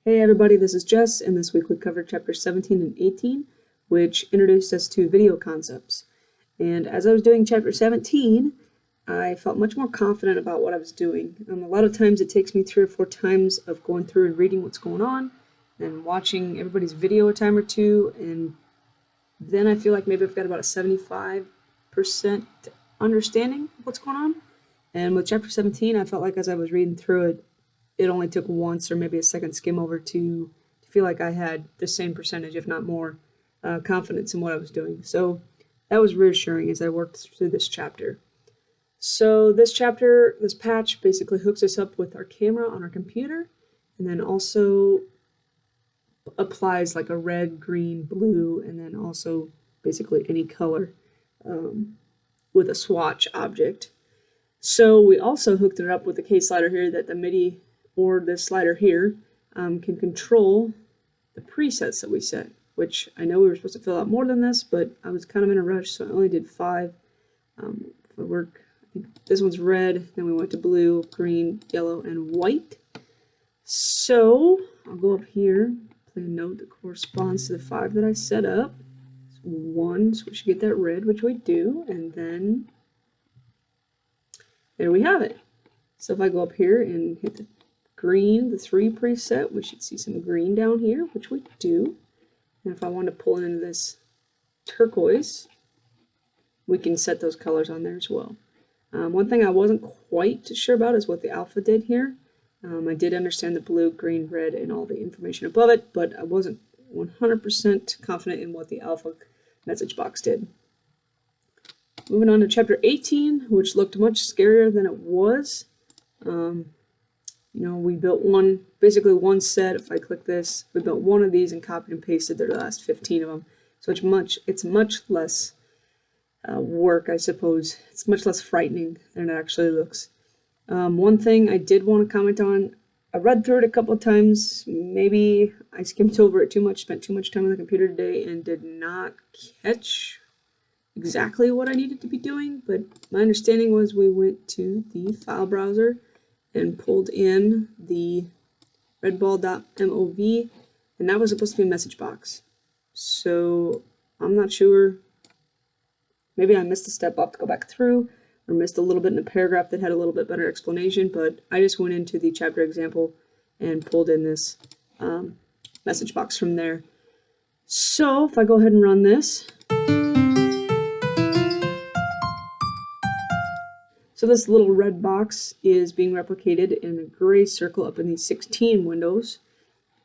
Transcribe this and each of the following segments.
Hey everybody, this is Jess, and this week we covered chapters 17 and 18, which introduced us to video concepts. And as I was doing chapter 17, I felt much more confident about what I was doing. A lot of times it takes me 3 or 4 times of going through and reading what's going on, and watching everybody's video a time or two, and then I feel like maybe I've got about a 75% understanding of what's going on. And with chapter 17, I felt like as I was reading through it, it only took once or maybe a second skim over to feel like I had the same percentage, if not more, confidence in what I was doing. So that was reassuring as I worked through this chapter. So this patch basically hooks us up with our camera on our computer, and then also applies like a red, green, blue, and then also basically any color with a swatch object. So we also hooked it up with the K slider here that the MIDI or this slider here can control the presets that we set, which I know we were supposed to fill out more than this, but I was kind of in a rush, so I only did 5. For work, I think this one's red, then we went to blue, green, yellow, and white. So I'll go up here, play a note that corresponds to the 5 that I set up. It's 1, so we should get that red, which we do, and then there we have it. So if I go up here and hit the green, the 3 preset, we should see some green down here, which we do. And if I want to pull in this turquoise, we can set those colors on there as well. One thing I wasn't quite sure about is what the alpha did here. I did understand the blue, green, red, and all the information above it, but I wasn't 100% confident in what the alpha message box did. Moving on to chapter 18, which looked much scarier than it was. We built basically one set. If I click this, we built one of these and copied and pasted the last 15 of them. So it's much less work, I suppose. It's much less frightening than it actually looks. One thing I did want to comment on, I read through it a couple of times. Maybe I skimmed over it too much, spent too much time on the computer today, and did not catch exactly what I needed to be doing, but my understanding was we went to the file browser and pulled in the redball.mov, and that was supposed to be a message box. So I'm not sure. Maybe I missed a step up to go back through, or missed a little bit in a paragraph that had a little bit better explanation, but I just went into the chapter example and pulled in this message box from there. So if I go ahead and run this, so this little red box is being replicated in a gray circle up in these 16 windows,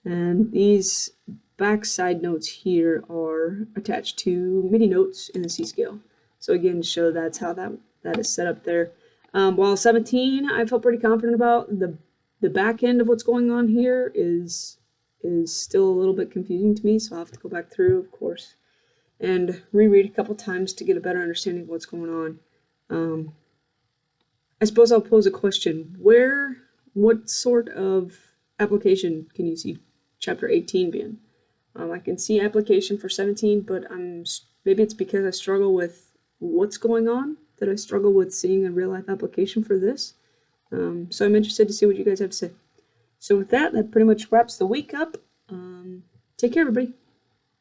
and these backside notes here are attached to MIDI notes in the C scale. So again, to show that's how that is set up there. While 17 I felt pretty confident about, the back end of what's going on here is still a little bit confusing to me, so I'll have to go back through, of course, and reread a couple times to get a better understanding of what's going on. I suppose I'll pose a question. What sort of application can you see chapter 18 being? I can see application for 17, but maybe it's because I struggle with what's going on that I struggle with seeing a real-life application for this. So I'm interested to see what you guys have to say. So with that pretty much wraps the week up. Take care, everybody.